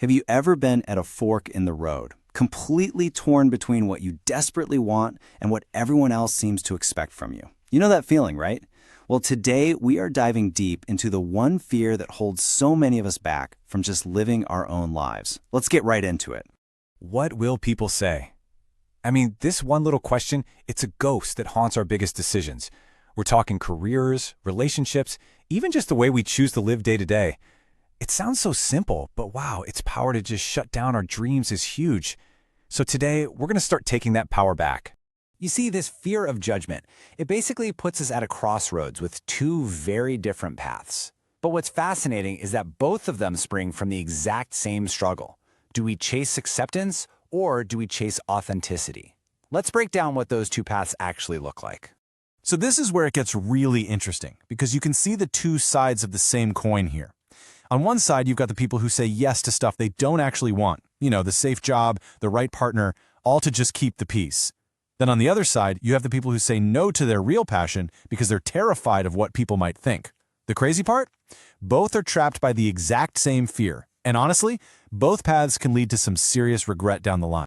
Have you ever been at a fork in the road, completely torn between what you desperately want and what everyone else seems to expect from you? You know that feeling, right? Well, today we are diving deep into the one fear that holds so many of us back from just living our own lives. Let's get right into it. What will people say? I mean, this one little question, it's a ghost that haunts our biggest decisions. We're talking careers, relationships, even just the way we choose to live day to day. It sounds so simple, but wow, its power to just shut down our dreams is huge. So today, we're going to start taking that power back. You see, this fear of judgment, it basically puts us at a crossroads with two very different paths. But what's fascinating is that both of them spring from the exact same struggle. Do we chase acceptance or do we chase authenticity? Let's break down what those two paths actually look like. So this is where it gets really interesting, because you can see the two sides of the same coin here. On one side, you've got the people who say yes to stuff they don't actually want. You know, the safe job, the right partner, all to just keep the peace. Then on the other side, you have the people who say no to their real passion because they're terrified of what people might think. The crazy part? Both are trapped by the exact same fear. And honestly, both paths can lead to some serious regret down the line.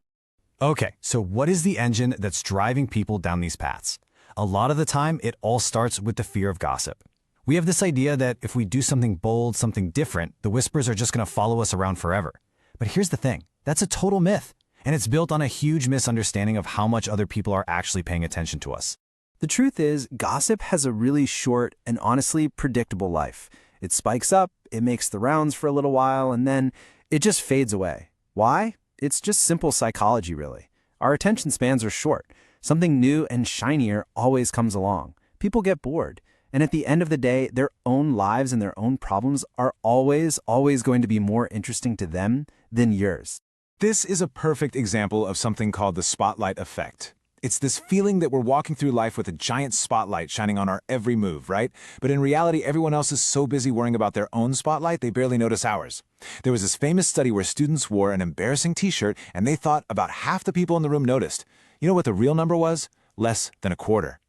Okay, so what is the engine that's driving people down these paths? A lot of the time, it all starts with the fear of gossip. We have this idea that if we do something bold, something different, the whispers are just going to follow us around forever. But here's the thing, that's a total myth. And it's built on a huge misunderstanding of how much other people are actually paying attention to us. The truth is, gossip has a really short and honestly predictable life. It spikes up, it makes the rounds for a little while, and then it just fades away. Why? It's just simple psychology, really. Our attention spans are short. Something new and shinier always comes along. People get bored. And at the end of the day, their own lives and their own problems are always going to be more interesting to them than yours. This is a perfect example of something called the spotlight effect. It's this feeling that we're walking through life with a giant spotlight shining on our every move, right? But in reality, everyone else is so busy worrying about their own spotlight, they barely notice ours. There was this famous study where students wore an embarrassing t-shirt and they thought about half the people in the room noticed. You know what the real number was? Less than a quarter.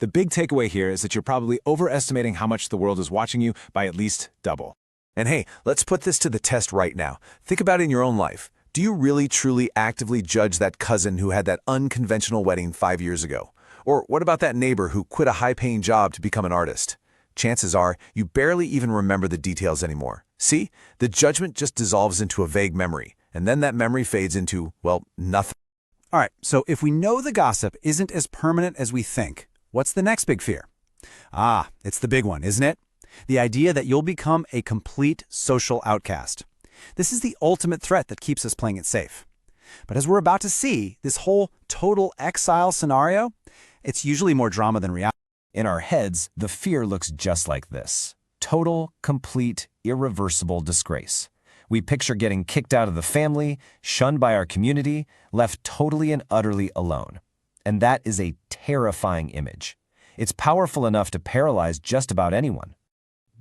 The big takeaway here is that you're probably overestimating how much the world is watching you by at least double. And hey, let's put this to the test right now. Think about it in your own life. Do you really, truly, actively judge that cousin who had that unconventional wedding 5 years ago? Or what about that neighbor who quit a high-paying job to become an artist? Chances are, you barely even remember the details anymore. See? The judgment just dissolves into a vague memory, and then that memory fades into, well, nothing. All right, so if we know the gossip isn't as permanent as we think, what's the next big fear? It's the big one, isn't it? The idea that you'll become a complete social outcast. This is the ultimate threat that keeps us playing it safe. But as we're about to see, this whole total exile scenario, it's usually more drama than reality. In our heads, the fear looks just like this. Total, complete, irreversible disgrace. We picture getting kicked out of the family, shunned by our community, left totally and utterly alone. And that is a terrifying image. It's powerful enough to paralyze just about anyone.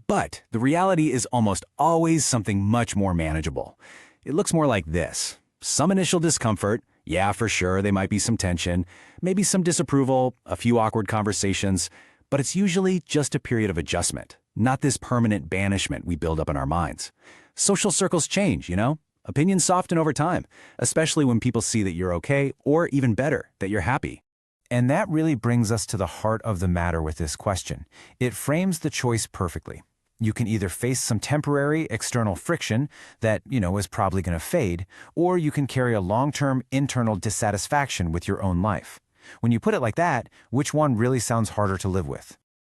But the reality is almost always something much more manageable. It looks more like this. Some initial discomfort, yeah, for sure, there might be some tension, maybe some disapproval, a few awkward conversations, but it's usually just a period of adjustment, not this permanent banishment we build up in our minds. Social circles change, you know? Opinions soften over time, especially when people see that you're okay, or even better, that you're happy. And that really brings us to the heart of the matter with this question. It frames the choice perfectly. You can either face some temporary external friction that, is probably going to fade, or you can carry a long-term internal dissatisfaction with your own life. When you put it like that, which one really sounds harder to live with?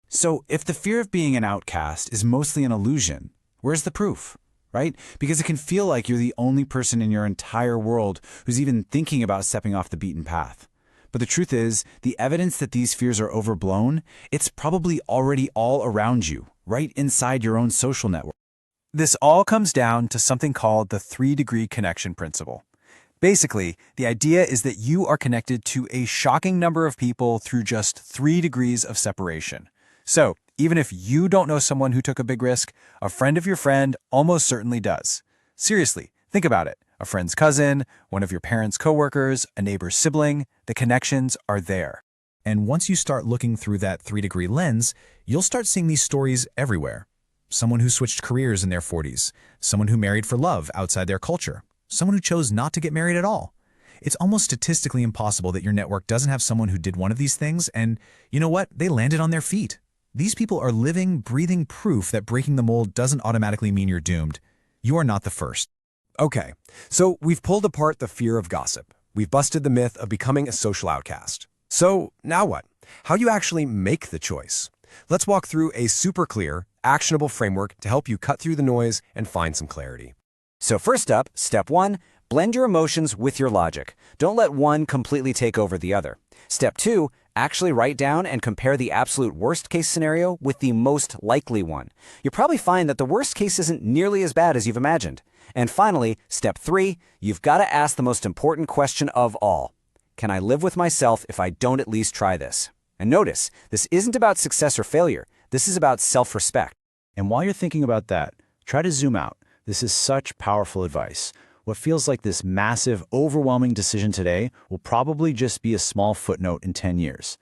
So if the fear of being an outcast is mostly an illusion, where's the proof, right? Because it can feel like you're the only person in your entire world who's even thinking about stepping off the beaten path. But the truth is, the evidence that these fears are overblown, it's probably already all around you, right inside your own social network. This all comes down to something called the 3-degree connection principle. Basically, the idea is that you are connected to a shocking number of people through just 3 degrees of separation. So, even if you don't know someone who took a big risk, a friend of your friend almost certainly does. Seriously, think about it. A friend's cousin, one of your parents' coworkers, a neighbor's sibling, the connections are there. And once you start looking through that 3-degree lens, you'll start seeing these stories everywhere. someone who switched careers in their 40s, someone who married for love outside their culture, someone who chose not to get married at all. It's almost statistically impossible that your network doesn't have someone who did one of these things and, you know what, they landed on their feet. These people are living, breathing proof that breaking the mold doesn't automatically mean you're doomed. You are not the first. Okay, so we've pulled apart the fear of gossip. We've busted the myth of becoming a social outcast. So now what? How do you actually make the choice? Let's walk through a super clear, actionable framework to help you cut through the noise and find some clarity. So first up, step 1, blend your emotions with your logic. Don't let one completely take over the other. Step 2, actually write down and compare the absolute worst case scenario with the most likely one. You'll probably find that the worst case isn't nearly as bad as you've imagined. And finally, step 3, you've got to ask the most important question of all. Can I live with myself if I don't at least try this? And notice, this isn't about success or failure. This is about self-respect. And while you're thinking about that, try to zoom out. This is such powerful advice. What feels like this massive, overwhelming decision today will probably just be a small footnote in 10 years.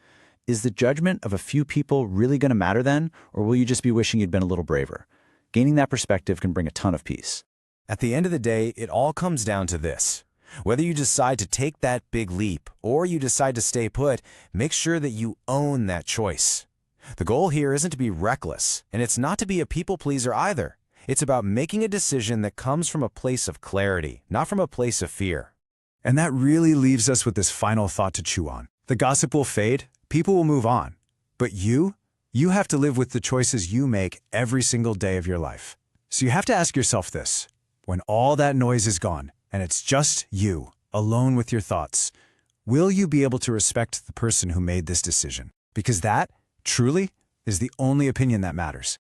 Is the judgment of a few people really going to matter then, or will you just be wishing you'd been a little braver? Gaining that perspective can bring a ton of peace. At the end of the day, it all comes down to this. Whether you decide to take that big leap or you decide to stay put, make sure that you own that choice. The goal here isn't to be reckless, and it's not to be a people pleaser either. It's about making a decision that comes from a place of clarity, not from a place of fear. And that really leaves us with this final thought to chew on. The gossip will fade, people will move on. But you have to live with the choices you make every single day of your life. So you have to ask yourself this. When all that noise is gone, and it's just you, alone with your thoughts, will you be able to respect the person who made this decision? Because that, truly, is the only opinion that matters.